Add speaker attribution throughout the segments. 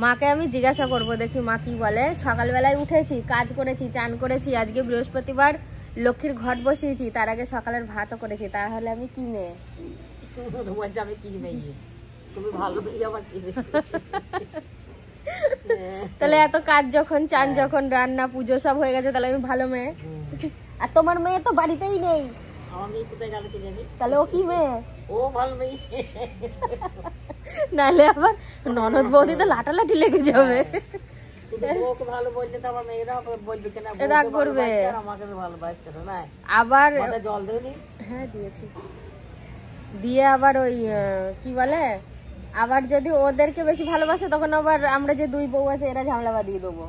Speaker 1: মাকে আমি জিজ্ঞাসা করব, দেখি মা কি বলে। সকালবেলায় উঠেছি, কাজ করেছি, চান করেছি, আজকে বৃহস্পতিবার লক্ষ্মীর ঘট বসিয়েছি, তার আগে সকালের ভাতও করেছি, তাহলে আমি কি মেয়ে?
Speaker 2: আমি কি মেয়ে? তুমি ভালো মেয়ে আবার কি?
Speaker 1: তাহলে এত কাজ যখন, চান যখন, রান্না পুজো সব হয়ে গেছে, তাহলে আমি ভালো মেয়ে। আর তোমার মেয়ে তো বাড়িতেই নেই,
Speaker 2: আমার মেয়ে কোথায় গেল কি জানি?
Speaker 1: তাহলে ও কি মেয়ে?
Speaker 2: ও ভালো মেয়ে।
Speaker 1: নাহলে আবার ননদ বৌদি তো লাটালাটি লেগে যাবে।
Speaker 2: ওকে ভালো বললে তো আমার মেয়েরা বলবে কেন?
Speaker 1: রাগ করবে,
Speaker 2: আমাকে তো ভালোবাসছে না।
Speaker 1: আবার
Speaker 2: জল দেওনি?
Speaker 1: হ্যাঁ দিয়েছি। দিয়ে আবার ওই কি বলে, আবার যদি ওদেরকে বেশি ভালোবাসে তখন আবার আমরা যে দুই বউ আছে এরা ঝামেলা বাঁধিয়ে দেবো।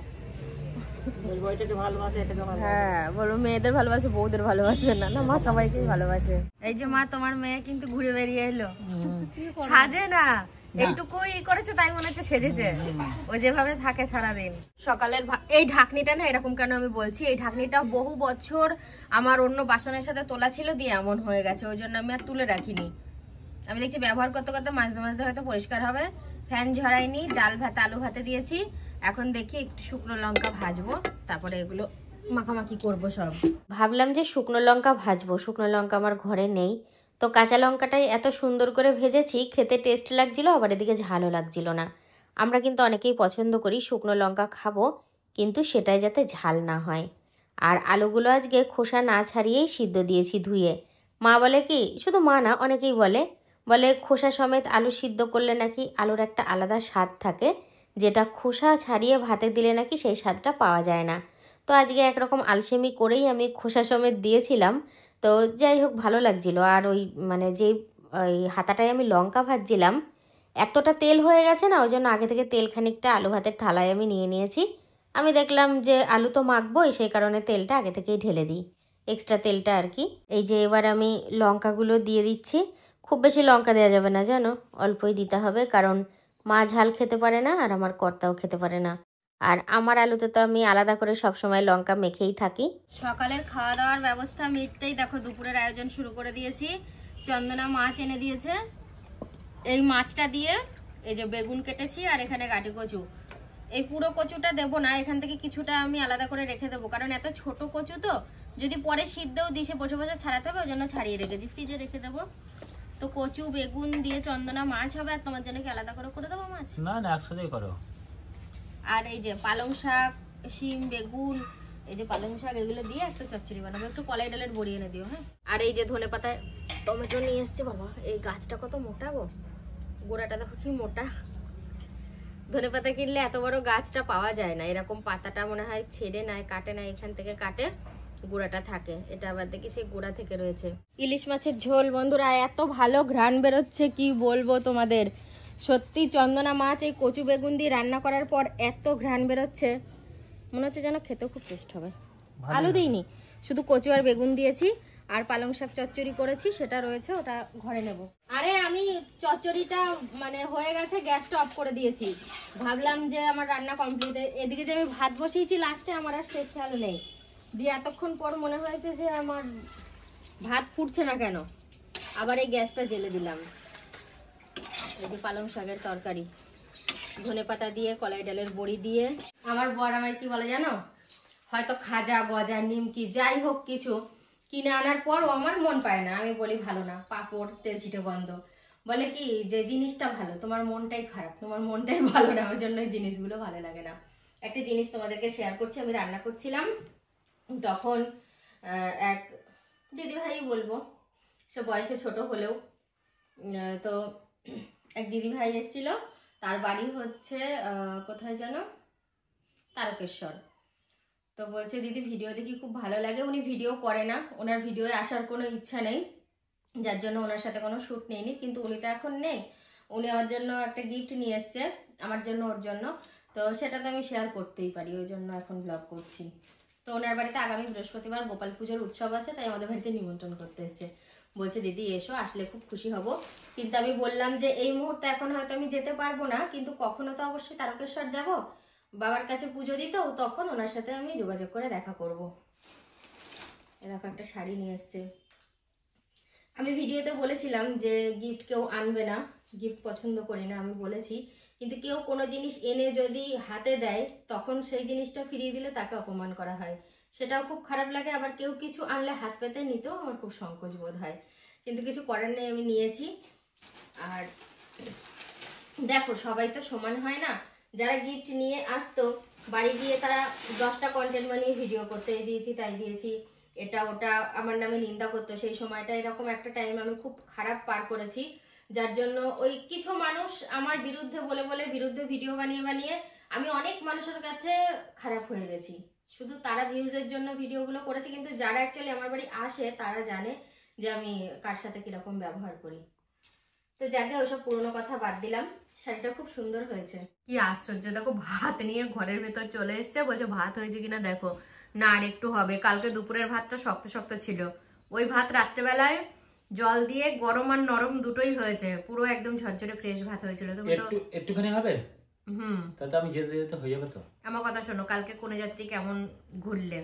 Speaker 1: হ্যাঁ বলবো মেয়েদের ভালোবাসে, বউদের ভালোবাসে না। না মা সবাইকেই ভালোবাসে। এই যে মা তোমার মেয়ে কিন্তু ঘুরে বেরিয়ে এলো, সাজে না, এইটুকুই করেছে তাই মনে হচ্ছে সেজেছে। ও যেভাবে থাকে সারাদিন। সকালের এই ঢাকনিটা না এরকম কেন আমি বলছি, এই ঢাকনিটা বহু বছর আমার অন্য বাসনের সাথে তোলা ছিল, দিয়ে এমন হয়ে গেছে, ওই জন্য আমি আর তুলে রাখিনি। আমি দেখছি ব্যবহার করতে করতে মাঝে মাঝে হয়তো পরিষ্কার হবে। ফ্যান ঝরাইনি, ডাল ভাত আলু ভাতে দিয়েছি। এখন দেখি একটু শুকনো লঙ্কা ভাজবো, তারপরে এগুলো মাখামাখি করবো সব। ভাবলাম যে শুকনো লঙ্কা ভাজবো, শুকনো লঙ্কা আমার ঘরে নেই, তো কাঁচা লঙ্কাটাই এত সুন্দর করে ভেজেছি, খেতে টেস্ট লাগছিল, আবার এদিকে ঝালও লাগছিল না। আমরা কিন্তু অনেকেই পছন্দ করি শুকনো লঙ্কা খাবো, কিন্তু সেটাই যাতে ঝাল না হয়। আর আলুগুলো আজকে খোসা না ছাড়িয়েই সিদ্ধ দিয়েছি ধুয়ে। মা বলে কি, শুধু মা না অনেকেই বলে খোসা সমেত আলু সিদ্ধ করলে নাকি আলুর একটা আলাদা স্বাদ থাকে, যেটা খোসা ছাড়িয়ে ভাতে দিলে নাকি সেই স্বাদটা পাওয়া যায় না। তো আজকে একরকম আলসেমি করেই আমি খোসা সমেত দিয়েছিলাম, তো যাই হোক ভালো লাগছিল। আর ওই মানে যেই ওই হাতাটায় আমি লঙ্কা ভাজছিলাম, এতটা তেল হয়ে গেছে না, ওই জন্য আগে থেকে তেল খানিকটা আলু ভাতের থালায় আমি নিয়ে নিয়েছি। আমি দেখলাম যে আলু তো মাখবোই, সেই কারণে তেলটা আগে থেকেই ঢেলে দিই, এক্সট্রা তেলটা আর কি। এই যে এবার আমি লঙ্কাগুলো দিয়ে দিচ্ছি। খুব বেশি লঙ্কা দেওয়া যাবে না জানো, অল্পই দিতে হবে, কারণ মা ঝাল খেতে পারে না আর আমার কর্তাও খেতে পারে না। আর আমার আলুতে তো আমি আলাদা করে সবসময় লঙ্কা মেখেই থাকি। সকালের খাওয়া দাওয়ার ব্যবস্থা মিটতেই দেখো দুপুরের আয়োজন শুরু করে দিয়েছি। চন্দনা মাছ এনে দিয়েছে, এই মাছটা দিয়ে এই যে বেগুন কেটেছি, আর এখানে গাটি কচু। এই পুরো কচুটা দেবো না, এখান থেকে কিছুটা আমি আলাদা করে রেখে দেবো, কারণ এত ছোট কচু তো যদি পরে সিদ্ধও দিই সে বসে বসে ছাড়াতে হবে, ওই জন্য ছাড়িয়ে রেখেছি, ফ্রিজে রেখে দেবো। তো কচু বেগুন দিয়ে চন্দনা মাছ হবে। আর তোমার জন্য কি আলাদা করে দেবো মাছ?
Speaker 2: না না একসাথেই করো।
Speaker 1: আর এই যে পালং শাক, শিম, বেগুন, এই যে পালং শাক, এগুলো দিয়ে একটা চচ্চড়ি বানাবো। একটু কলাই ডালের বড়ি এনে দিও। হ্যাঁ, আর এই যে ধনে পাতায় টমেটো নিয়ে এসছে। বাবা এই গাছটা কত মোটা গো, গোড়াটা দেখো কি মোটা। ধনে পাতা কিনলে এত বড় গাছটা পাওয়া যায় না, এরকম পাতাটা মনে হয় ছেড়ে নেয়, কাটে না, এখান থেকে কাটে গোড়াটা থাকে। এটা আবার দেখি সেই গোড়া থেকে রয়েছে। ইলিশ মাছের ঝোল বন্ধুরা, এত ভালো ঘ্রাণ বেরোচ্ছে কি বলবো তোমাদের। সত্যি চন্দনা মাছ এই কচু বেগুন দিয়ে রান্না করার পর এত ঘ্রাণ বেরোচ্ছে, মনে হচ্ছে যেন খেতেও খুব টেস্ট হবে। আলু দিইনি, শুধু কচু আর বেগুন দিয়েছি। আর পালং শাক চচ্চড়ি করেছি, সেটা রয়েছে, ওটা ঘরে নেব। আরে আমি চচ্চড়িটা মানে হয়ে গেছে, গ্যাসটা অফ করে দিয়েছি, ভাবলাম যে আমার রান্না কমপ্লিট। এদিকে যে আমি ভাত বসিয়েছি লাস্টে, আমার আর সে খেয়াল নেই, দিয়ে এতক্ষণ পর মনে হয়েছে যে আমার ভাত ফুটছে না কেন, আবার এই গ্যাসটা জ্বেলে দিলাম। এই যে পালং শাকের তরকারি, ধনে পাতা দিয়ে, কলাই ডালের বড়ি দিয়ে। আমার বর আমায় কি বলে জানো, হয়তো খাজা গজা নিমকি যাই হোক কিছু কিনে আনার পর ও আমার মন পায় না। আমি বলি ভালো না, পাঁপড়, তেল ছিটে গন্ধ। বলে কি যে জিনিসটা ভালো, তোমার মনটাই খারাপ, তোমার মনটাই ভালো না, ওই জন্য জিনিসগুলো ভালো লাগে না। একটা জিনিস তোমাদেরকে শেয়ার করছি, আমি রান্না করছিলাম তখন এক দিদি ভাই বলবো, সে বয়সে ছোট হলেও, তো এক দিদি ভাই এসেছিল, তার বাড়ি হচ্ছে কোথায় যেন, তারকেশ্বর। তো বলছে দিদি ভিডিও দেখি খুব ভালো লাগে। উনি ভিডিও করে না, ওনার ভিডিওে আসার কোনো ইচ্ছা নেই, যার জন্য ওনার সাথে কোনো শ্যুট নেইনি। কিন্তু উনি তো এখন নেই, উনি আমার জন্য একটা গিফট নিয়ে এসছে, আমার জন্য ওর জন্য, তো সেটা তো আমি শেয়ার করতেই পারি, ওই জন্য এখন ব্লগ করছি। তো ওনার বাড়িতে আগামী বৃহস্পতিবার গোপাল পুজোর উৎসব আছে, তাই আমাদের বাড়িতে নিমন্ত্রণ করতে এসছে। বলছে দিদি এসো, আসলে খুব খুশি হব। কিন্তু আমি বললাম যে এই মুহূর্তে এখন হয়তো আমি যেতে পারবো না, কিন্তু কখনো তো অবশ্যই তারকেশ্বর যাব বাবার কাছে পুজো দিতে, তখন ওনার সাথে আমি যোগাযোগ করে দেখা করব। এরকম একটা শাড়ি নিয়ে এসছে। আমি ভিডিওতে বলেছিলাম যে গিফট কেউ আনবে না, গিফট পছন্দ করি না আমি বলেছি, কিন্তু কেউ কোনো জিনিস এনে যদি হাতে দেয় তখন সেই জিনিসটা ফিরিয়ে দিলে তাকে অপমান করা হয়, সেটাও খুব খারাপ লাগে। আবার কেউ কিছু আনলে হাত পেতে নিতেও আমার খুব সংকোচ বোধ হয়, কিন্তু কিছু করার নেই, আমি নিয়েছি। আর দেখো সবাই তো সমান হয় না, যারা গিফট নিয়ে আসতো বাড়ি গিয়ে তারা 10টা কন্টেন্ট বানিয়ে ভিডিও করতে, এই দিয়েছি তাই দিয়েছি, এটা ওটা আমার নামে নিন্দা করতো। সেই সময়টা এরকম একটা টাইম আমি খুব খারাপ পার করেছি, যার জন্য ওই কিছু মানুষ আমার বিরুদ্ধে বলে বলে বিরুদ্ধে ভিডিও বানিয়ে বানিয়ে আমি অনেক মানুষের কাছে খারাপ হয়ে গেছি। শুধু তারা ভিউজের জন্য ভিডিওগুলো করেছে, কিন্তু যারা অ্যাকচুয়ালি আমার বাড়ি আসে তারা জানে যে আমি কার সাথে কিরকম ব্যবহার করি। তো যাকে ওসব পুরোনো কথা বাদ দিলাম, শাড়িটা খুব সুন্দর হয়েছে। কি আশ্চর্য, দেখো ভাত নিয়ে ঘরের ভেতর চলে এসছে, বলছে ভাত হয়েছে কিনা দেখো। না আর একটু হবে, কালকে দুপুরের ভাতটা শক্ত শক্ত ছিল, ওই ভাত রাত্রেবেলায় জল দিয়ে গরম আর নরম দুটোই হয়েছে, পুরো একদম ঝরঝরে ফ্রেশ ভাত হয়েছিল। তুমি তো
Speaker 3: একটুখানি হবে, তাতে আমি যেতে যেতে হয়ে যাবে তো।
Speaker 1: আমার কথা শোনো, কালকে কোন যাত্রী কেমন ঘুরলে?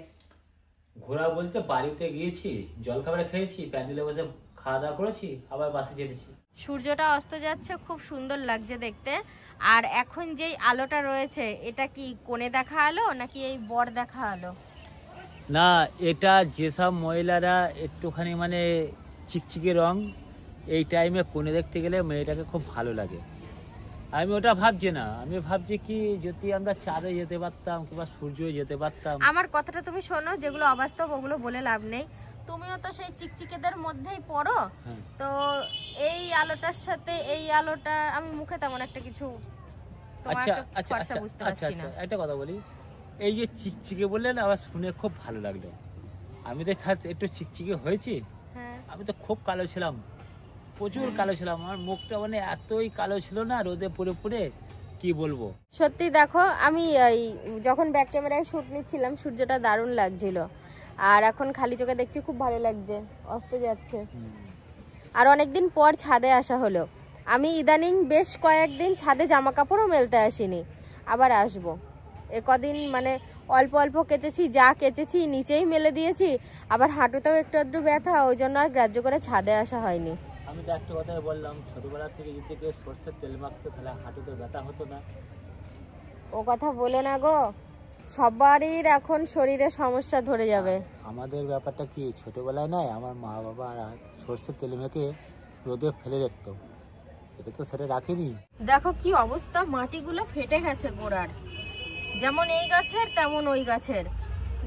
Speaker 3: ঘোরা বলতে বাড়িতে গিয়েছি, জল খাবার খেয়েছি, প্যান্ডেলে বসে খাওয়া দাওয়া করেছি, আবার বাসে চেপেছি।
Speaker 1: সূর্যটা অস্ত যাচ্ছে, খুব সুন্দর লাগছে দেখতে। আর এখন যেই আলোটা রয়েছে এটা কি কোণে দেখা আলো নাকি এই বর দেখা আলো?
Speaker 3: না, এটা যেসব মহিলারা একটুখানি মানে চিকচিকে রং এই টাইমে কোণে দেখতে গেলে মেয়েটাকে খুব ভালো লাগে। আমি ওটা ভাবছি না, আমি ভাবছি কি যদি আমরা চাঁদে যেতে পারতাম কিংবা সূর্য যেতে পারতাম।
Speaker 1: আমার কথাটা তুমি শোনো, যেগুলো অবাস্তব ওগুলো বলে লাভ নেই। তুমিও তো সেই চিকচিকেদের মধ্যেই পড়ো। তো এই আলোটার সাথে এই আলোটা, আমি মুখে তেমন একটা কিছু বুঝতে পারছি না।
Speaker 3: একটা কথা বলি, এই যে চিকচিকে বললেন আবার শুনে খুব ভালো লাগলো। আমি তো একটু চিকচিকে হয়েছি, আমি তো খুব কালো ছিলাম, প্রচুর কালো ছিলাম, আমার মুখটা মানে এতই কালো ছিল না রোদে পুড়ে পুড়ে, কি বলবো।
Speaker 1: সত্যি দেখো, আমি যখন ব্যাক ক্যামেরায় শুট নিচ্ছিলাম সূর্যটা দারুণ লাগছিল, আর এখন খালি চোখে দেখছি খুব ভালো লাগছে, অস্ত যাচ্ছে। আর অনেকদিন পর ছাদে আসা হলো। আমি ইদানিং বেশ কয়েকদিন ছাদে জামা কাপড়ও মেলতে আসিনি, আবার আসবো। কদিন মানে অল্প অল্প কেচেছি, যা কেচেছি নিচেই মেলে দিয়েছি, আবার হাঁটুতেও একটু একটু ব্যথা, ওই জন্য আর গ্রাহ্য করে ছাদে আসা হয়নি।
Speaker 3: আমি তো একটা কথাই বললাম, ছোটবেলা থেকে যদি কেউ সর্ষের তেল মাখতো তাহলে হাঁটুতে ব্যথা হতো না।
Speaker 1: ও কথা বলো না গো, সবারই এখন শরীরে সমস্যা ধরে যাবে।
Speaker 3: আমাদের ব্যাপারটা কি, ছোটবেলায় নয় আমার মা বাবা সর্ষের তেল মেখে রোদে ফেলে রাখতো, এটা তো সেটা রাখিনি।
Speaker 1: দেখো কি অবস্থা, মাটিগুলো ফেটে গেছে গোড়ার, যেমন এই গাছের তেমন ওই গাছের।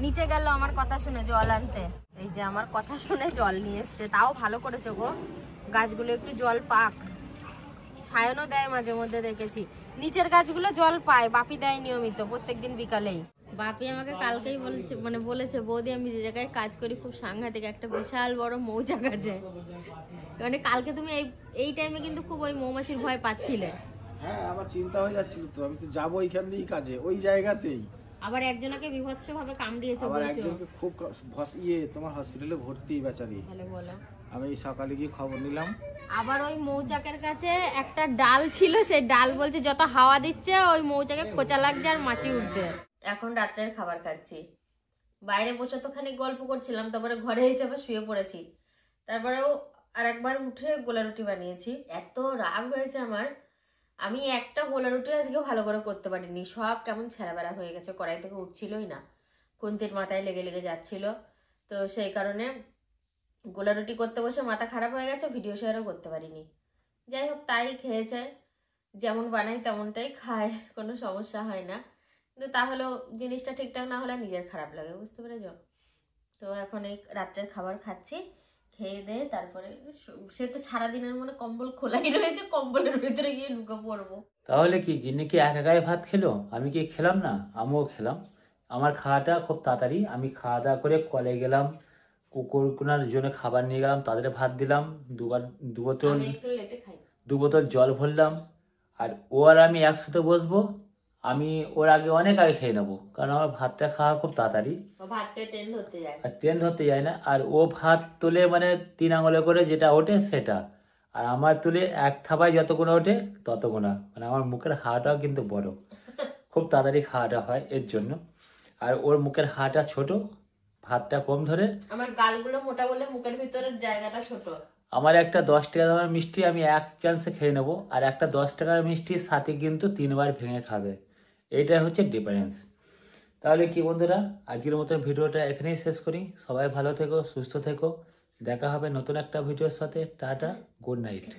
Speaker 1: নিচে গেল আমার কথা শুনে জল আনতে, এই যে আমার কথা শুনে জল নিয়ে এসছে, তাও ভালো করেছে গো, গাছগুলো একটু জল পাক। সায়নও দেয় মাঝে মধ্যে, দেখেছি নিচের গাছগুলো জল পায়, বাপি দেয় নিয়মিত প্রত্যেকদিন বিকালেই। বাপি আমাকে কালকেই বলেছে বৌদি আমি যে জায়গায় কাজ করি খুব সাংঘাতিক একটা বিশাল বড় মৌচাক আছে। মানে কালকে তুমি এই টাইমে কিন্তু খুব ওই মৌমাছির ভয় পাচ্ছিলে।
Speaker 4: হ্যাঁ, আমার চিন্তা হয়ে যাচ্ছিল, তো আমি তো যাবো ওইখান দিয়েই কাজে, ওই জায়গাতেই।
Speaker 1: আবার একজনকে বিভৎস ভাবে কামড়িয়েছে বলছো,
Speaker 4: একজনকে খুব তোমার হসপিটালে ভর্তি বেচারি।
Speaker 1: তাহলে বলো,
Speaker 4: আমি সকালে গিয়ে খবর নিলাম।
Speaker 1: আবার ওই মৌচাকের কাছে একটা ডাল ছিল, সেই ডাল বলছে যত হাওয়া দিচ্ছে ওই মৌচাকে খোঁচা লাগছে আর মাছি উঠছে। এখন রাত্রের খাবার খাচ্ছি, বাইরে বসে তো খানিক গল্প করছিলাম, তারপরে ঘরে এসে আবার শুয়ে পড়েছি, তারপরেও আর একবার উঠে গোলা রুটি বানিয়েছি। এত রাগ হয়েছে আমার, আমি একটা গোলা রুটি আজকে ভালো করে করতে পারিনি, সব কেমন ছেঁড়া বেড়া হয়ে গেছে, কড়াই থেকে উঠছিলই না, খুন্তির মাথায় লেগে লেগে যাচ্ছিল। তো সেই কারণে গোলা রুটি করতে বসে মাথা খারাপ হয়ে গেছে, ভিডিও শেয়ারও করতে পারিনি। যাই হোক, তাই খেয়েছে, যেমন বানাই তেমনটাই খায়, কোনো সমস্যা হয় না, কিন্তু তাহলেও জিনিসটা ঠিকঠাক না হলে নিজের খারাপ লাগে, বুঝতে পেরেছ? তো এখন এই রাত্রের খাবার খাচ্ছি, খেয়ে দিয়ে তারপরে সে তো সারাদিনের মনে কম্বল খোলাই রয়েছে, কম্বলের ভিতরে গিয়ে ঢুকে পড়বো।
Speaker 3: তাহলে কি গিন্নি কি একা গায়ে ভাত খেলো, আমি কি খেলাম না? আমিও খেলাম। আমার খাওয়াটা খুব তাড়াতাড়ি, আমি খাওয়া দাওয়া করে কলে গেলাম, কুকুরকুনার জন্য খাবার নিয়ে গেলাম, তাদের ভাত দিলাম, দু বোতল জল ভরলাম, আর ও আর আমি একসাথে বসবো, আমি ওর আগে অনেক আগে খেয়ে নেবো, কারণ আমার ভাতটা খাওয়া খুব তাড়াতাড়ি, আর ট্রেন ধরতে যায় না। আর ও ভাত তুলে মানে 3 আঙুলে করে যেটা ওঠে সেটা, আর আমার তুলে এক থাবায় যতগুলো ওঠে ততগুলো, মানে আমার মুখের হাড়টাও কিন্তু বড়, খুব তাড়াতাড়ি খাওয়াটা হয় এর জন্য। আর ওর মুখের হাড়টা ছোট, ভাতটা কম ধরে,
Speaker 1: আমার গালগুলো মোটা বলে মুখের ভিতরের জায়গাটা ছোট।
Speaker 3: আমার একটা 10 টাকা দামের মিষ্টি আমি এক চান্সে খেয়ে নেবো, আর একটা 10 টাকার মিষ্টির সাথে কিন্তু 3বার ভেঙে খাবে। এইটাই হচ্ছে ডিফারেন্স। তাহলে কি বন্ধুরা, আজকের মতন ভিডিওটা এখানেই শেষ করি। সবাই ভালো থেকো, সুস্থ থেকো, দেখা হবে নতুন একটা ভিডিওর সাথে। Tata, good night.